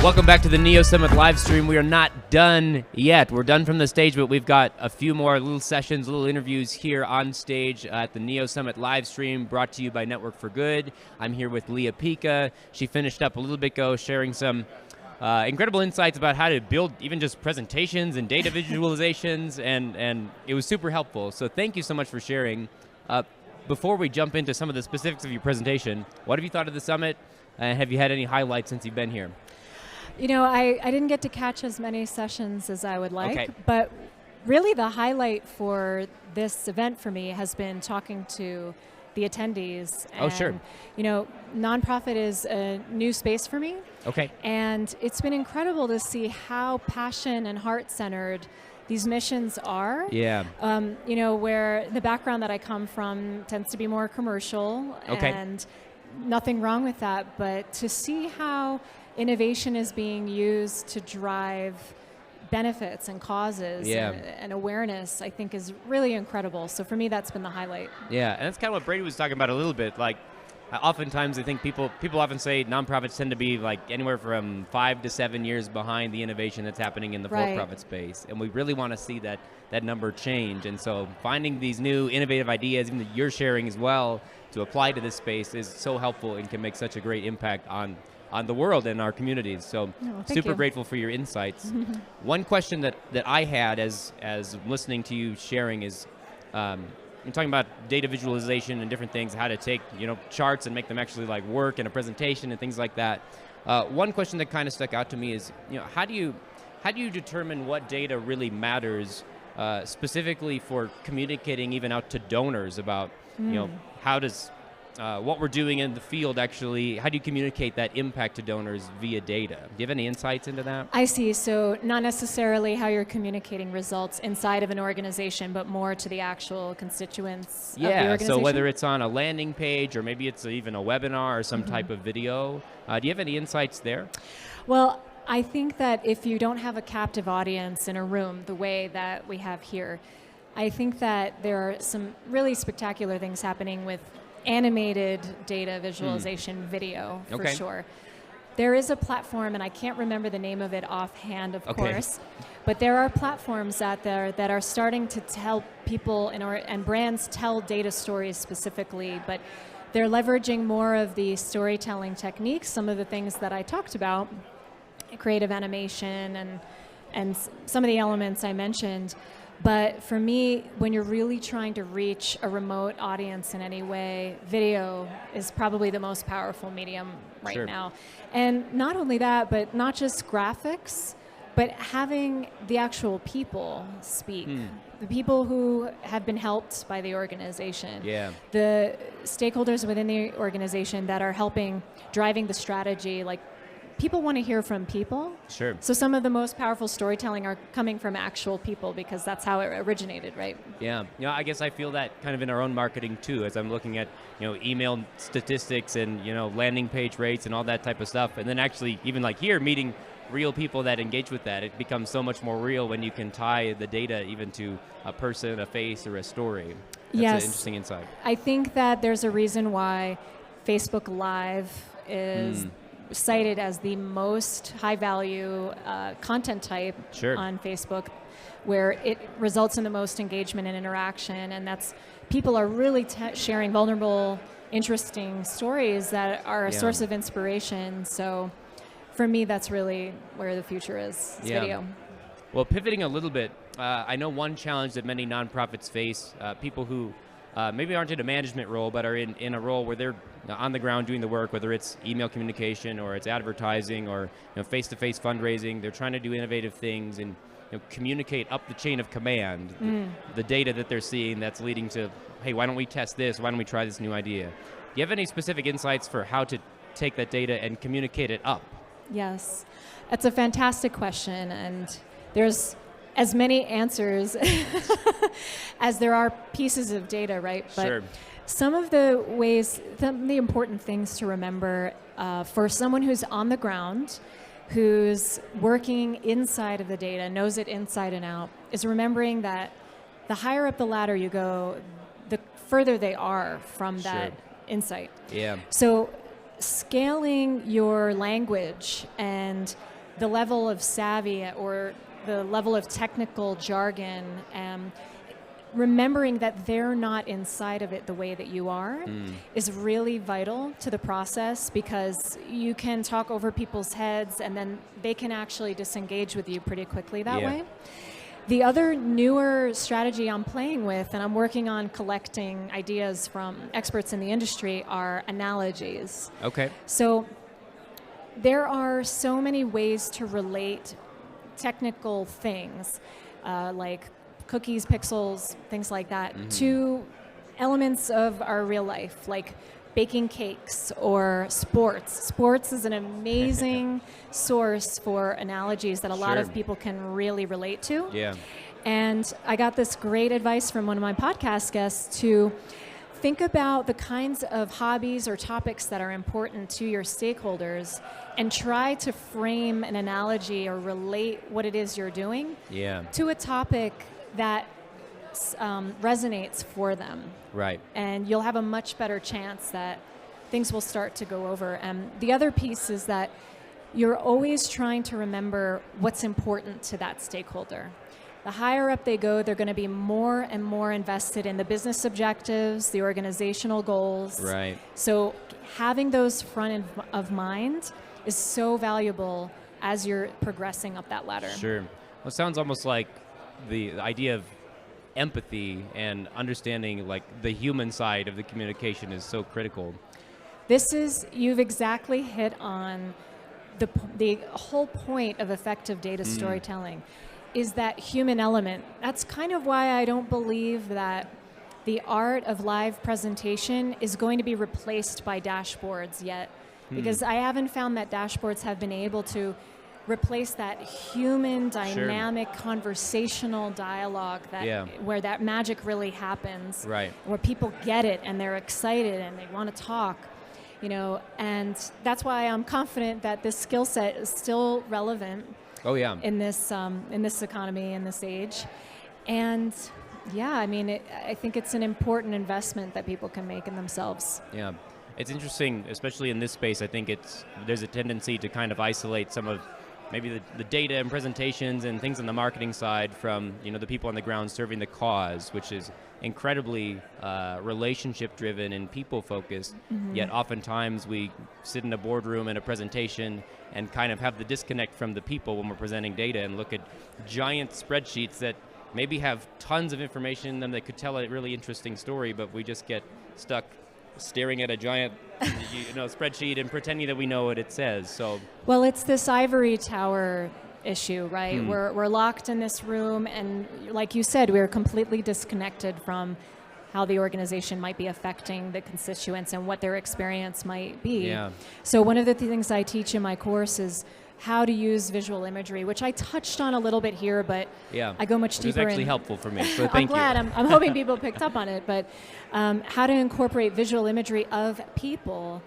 Welcome back to the NIO Summit live stream. We are not done yet. We're done from the stage, but we've got a few more little sessions, little interviews here on stage at the NIO Summit live stream, brought to you by Network for Good. I'm here with Lea Pica. She finished up a little bit ago, sharing some incredible insights about how to build even just presentations and data visualizations, and it was super helpful. So thank you so much for sharing. Before we jump into some of the specifics of your presentation, what have you thought of the summit? Have you had any highlights since you've been here? You know, I didn't get to catch as many sessions as I would like, Okay. but really the highlight for this event for me has been talking to the attendees. Oh, sure. You know, nonprofit is a new space for me. Okay. And it's been incredible to see how passion and heart-centered these missions are. Yeah. You know, where the background that I come from tends to be more commercial, Okay. and nothing wrong with that, but to see how innovation is being used to drive benefits and causes and awareness, I think is really incredible. So for me, that's been the highlight. Yeah, and that's kind of what Brady was talking about a little bit. Like, oftentimes I think people often say nonprofits tend to be like anywhere from 5 to 7 years behind the innovation that's happening in the for-profit space, and we really want to see that number change. And so finding these new innovative ideas, even that you're sharing as well, to apply to this space is so helpful and can make such a great impact on the world and our communities. So super grateful for your insights. One question that I had as listening to you sharing is, you're talking about data visualization and different things, how to take charts and make them actually like work in a presentation and things like that. One question that kind of stuck out to me is, how do you determine what data really matters, specifically for communicating even out to donors about how does what we're doing in the field actually, how do you communicate that impact to donors via data? Do you have any insights into that? I see. So not necessarily how you're communicating results inside of an organization, but more to the actual constituents of the organization? So whether it's on a landing page or maybe it's even a webinar or some type of video. Do you have any insights there? Well, I think that if you don't have a captive audience in a room the way that we have here, I think that there are some really spectacular things happening with animated data visualization video, for sure. There is a platform, and I can't remember the name of it offhand, of course, but there are platforms out there that are starting to tell people and brands tell data stories specifically, but they're leveraging more of the storytelling techniques, some of the things that I talked about, creative animation and some of the elements I mentioned. But for me, when you're really trying to reach a remote audience in any way, video is probably the most powerful medium right now. And not only that, but not just graphics, but having the actual people speak. The people who have been helped by the organization. The stakeholders within the organization that are helping driving the strategy, like, people want to hear from people. So some of the most powerful storytelling are coming from actual people because that's how it originated, right? Yeah. I guess I feel that kind of in our own marketing too, as I'm looking at email statistics and landing page rates and all that type of stuff, and then actually even like here meeting real people that engage with that, it becomes so much more real when you can tie the data even to a person, a face, or a story. That's an interesting insight. I think that there's a reason why Facebook Live is cited as the most high-value content type on Facebook, where it results in the most engagement and interaction, and that's people are really sharing vulnerable, interesting stories that are a source of inspiration. So for me, that's really where the future is, video. Well, pivoting a little bit, I know one challenge that many nonprofits face, people who maybe aren't in a management role, but are in a role where they're on the ground doing the work, whether it's email communication or it's advertising or face-to-face fundraising. They're trying to do innovative things and communicate up the chain of command the data that they're seeing that's leading to, hey, why don't we test this? Why don't we try this new idea? Do you have any specific insights for how to take that data and communicate it up? Yes, that's a fantastic question, and there's as many answers as there are pieces of data, right? But some of the ways, the important things to remember for someone who's on the ground, who's working inside of the data, knows it inside and out, is remembering that the higher up the ladder you go, the further they are from that insight. Yeah. So scaling your language and the level of savvy or the level of technical jargon, remembering that they're not inside of it the way that you are is really vital to the process, because you can talk over people's heads and then they can actually disengage with you pretty quickly that way. The other newer strategy I'm playing with, and I'm working on collecting ideas from experts in the industry, are analogies. Okay. So there are so many ways to relate technical things, like cookies, pixels, things like that, to elements of our real life, like baking cakes or sports. Sports is an amazing source for analogies that a lot of people can really relate to. Yeah. And I got this great advice from one of my podcast guests to think about the kinds of hobbies or topics that are important to your stakeholders and try to frame an analogy or relate what it is you're doing to a topic that resonates for them. Right. And you'll have a much better chance that things will start to go over. And the other piece is that you're always trying to remember what's important to that stakeholder. The higher up they go, they're going to be more and more invested in the business objectives, the organizational goals. Right. So having those front of mind is so valuable as you're progressing up that ladder. Sure. Well, it sounds almost like the idea of empathy and understanding like the human side of the communication is so critical. You've exactly hit on the whole point of effective data storytelling, is that human element. That's kind of why I don't believe that the art of live presentation is going to be replaced by dashboards yet, because I haven't found that dashboards have been able to replace that human, dynamic, conversational dialogue where that magic really happens, where people get it and they're excited and they want to talk, and that's why I'm confident that this skill set is still relevant in this economy, in this age. And I think it's an important investment that people can make in themselves. Yeah. It's interesting, especially in this space. I think there's a tendency to kind of isolate some of maybe the data and presentations and things on the marketing side from the people on the ground serving the cause, which is incredibly relationship driven and people focused. Yet oftentimes we sit in a boardroom in a presentation and kind of have the disconnect from the people when we're presenting data and look at giant spreadsheets that maybe have tons of information in them that could tell a really interesting story, but we just get stuck staring at a giant spreadsheet and pretending that we know what it says. So well, it's this ivory tower issue, right? We're locked in this room, and like you said, we're completely disconnected from how the organization might be affecting the constituents and what their experience might be. So one of the things I teach in my course is how to use visual imagery, which I touched on a little bit here, but I go much deeper. It was actually helpful for me, so thank you. I'm glad. I'm hoping people picked up on it, but how to incorporate visual imagery of people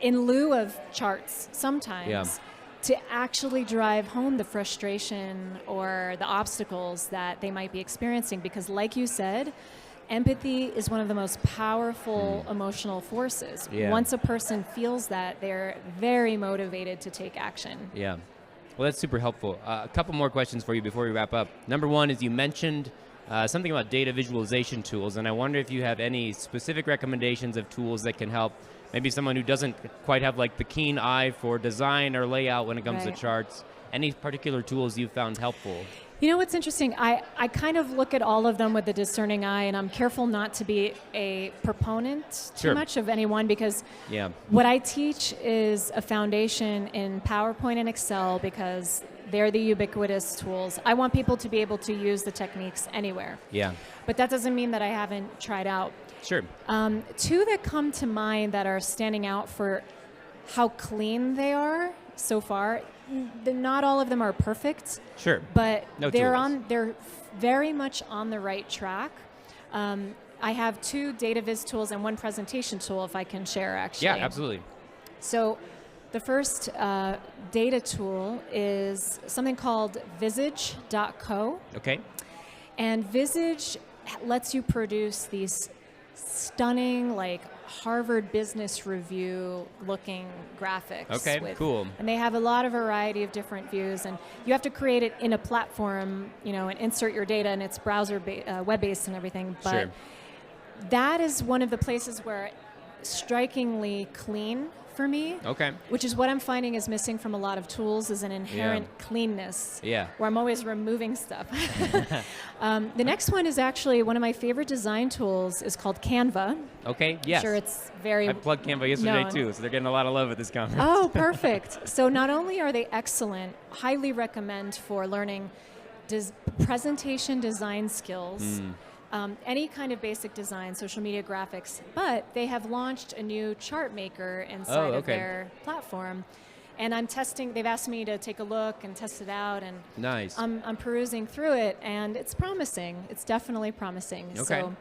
in lieu of charts sometimes to actually drive home the frustration or the obstacles that they might be experiencing. Because like you said, empathy is one of the most powerful emotional forces. Once a person feels that, they're very motivated to take action. Yeah. Well, that's super helpful. A couple more questions for you before we wrap up. Number one is you mentioned something about data visualization tools, and I wonder if you have any specific recommendations of tools that can help maybe someone who doesn't quite have like the keen eye for design or layout when it comes to charts. Any particular tools you've found helpful? You know what's interesting? I kind of look at all of them with a discerning eye, and I'm careful not to be a proponent too much of any one, because what I teach is a foundation in PowerPoint and Excel, because they're the ubiquitous tools. I want people to be able to use the techniques anywhere. But that doesn't mean that I haven't tried out. Two that come to mind that are standing out for how clean they are so far. Not all of them are perfect. But they're very much on the right track. I have 2 data viz tools and 1 presentation tool, if I can share, actually. Yeah, absolutely. So the first data tool is something called visage.co. Okay. And Visage lets you produce these stunning, like Harvard Business Review looking graphics. Okay, cool. And they have a lot of variety of different views, and you have to create it in a platform, and insert your data, and it's browser web-based and everything. But sure. That is one of the places where strikingly clean for me. Okay. Which is what I'm finding is missing from a lot of tools, is an inherent cleanness. Yeah. Where I'm always removing stuff. The next one is actually one of my favorite design tools is called Canva. Okay, yes. I'm sure it's very I plugged Canva yesterday known. too, so they're getting a lot of love at this conference. Oh, perfect. So not only are they excellent, highly recommend for learning presentation design skills, any kind of basic design, social media graphics, but they have launched a new chart maker inside of their platform. And I'm testing, they've asked me to take a look and test it out, and nice. I'm perusing through it, and it's promising. It's definitely promising. Okay. So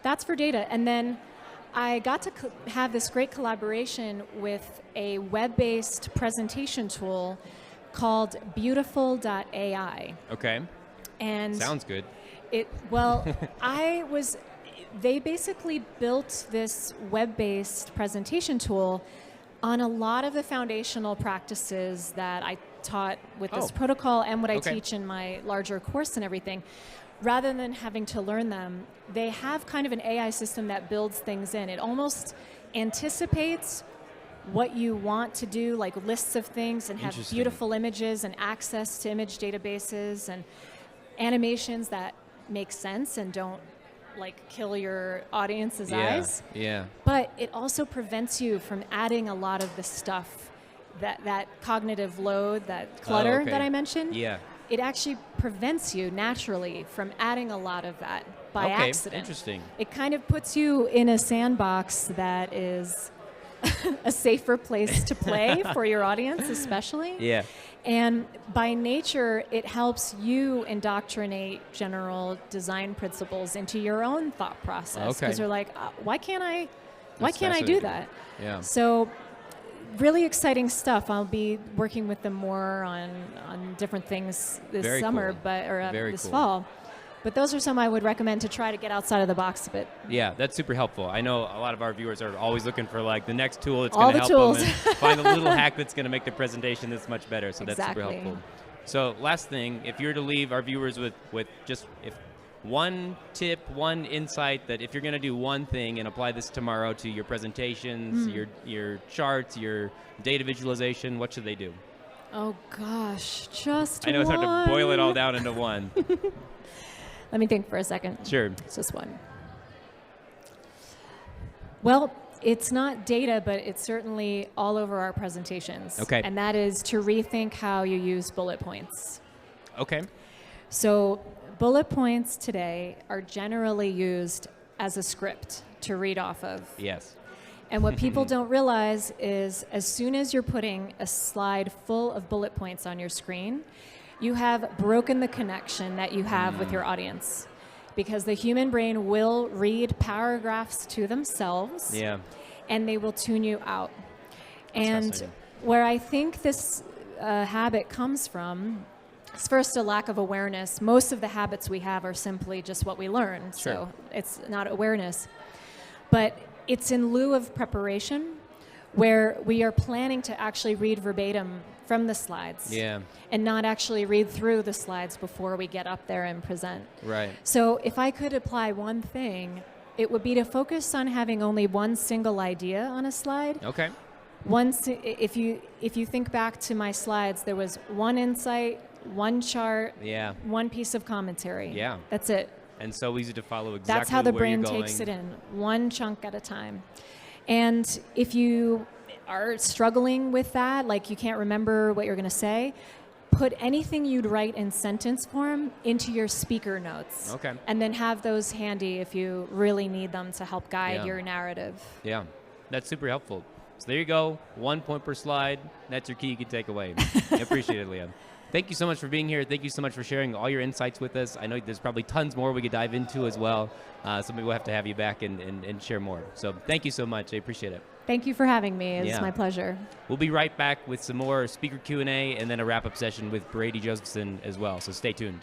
that's for data. And then I got to have this great collaboration with a web-based presentation tool called Beautiful.ai. Okay. And sounds good. They basically built this web-based presentation tool on a lot of the foundational practices that I taught with this protocol and what I teach in my larger course and everything. Rather than having to learn them, they have kind of an AI system that builds things in. It almost anticipates what you want to do, like lists of things, and have beautiful images and access to image databases and animations that make sense and don't like kill your audience's eyes. Yeah. But it also prevents you from adding a lot of the stuff, that cognitive load, that clutter that I mentioned. Yeah. It actually prevents you naturally from adding a lot of that by accident. Interesting. It kind of puts you in a sandbox that is a safer place to play for your audience, especially. Yeah. And by nature, it helps you indoctrinate general design principles into your own thought process. Because they're like, why can't I do that? Yeah. So really exciting stuff. I'll be working with them more on different things this summer, this fall. But those are some I would recommend to try to get outside of the box a bit. Yeah, that's super helpful. I know a lot of our viewers are always looking for like the next tool that's going to help them and find a little hack that's going to make the presentation this much better. So that's super helpful. So last thing, if you were to leave our viewers with just one tip, one insight, that if you're going to do one thing and apply this tomorrow to your presentations, your charts, your data visualization, what should they do? Oh gosh, just I know it's hard to boil it all down into one. Let me think for a second. Sure. It's just one. Well, it's not data, but it's certainly all over our presentations. Okay. And that is to rethink how you use bullet points. Okay. So bullet points today are generally used as a script to read off of. Yes. And what people don't realize is as soon as you're putting a slide full of bullet points on your screen, you have broken the connection that you have with your audience, because the human brain will read paragraphs to themselves, and they will tune you out. And where I think this habit comes from is first a lack of awareness. Most of the habits we have are simply just what we learn, so it's not awareness. But it's in lieu of preparation, where we are planning to actually read verbatim from the slides and not actually read through the slides before we get up there and present. Right. So if I could apply one thing, it would be to focus on having only one single idea on a slide. Okay. If you think back to my slides, there was one insight, one chart, one piece of commentary. Yeah. That's it. And so easy to follow exactly. That's how the brain takes it in, one chunk at a time. And if you are struggling with that, like you can't remember what you're going to say, put anything you'd write in sentence form into your speaker notes. Okay. And then have those handy if you really need them to help guide your narrative. Yeah, that's super helpful. So there you go, 1 point per slide. That's your key you can take away. I appreciate it, Lea. Thank you so much for being here. Thank you so much for sharing all your insights with us. I know there's probably tons more we could dive into as well. So maybe we'll have to have you back and share more. So thank you so much. I appreciate it. Thank you for having me. It's my pleasure. We'll be right back with some more speaker Q&A and then a wrap-up session with Brady Josephson as well. So stay tuned.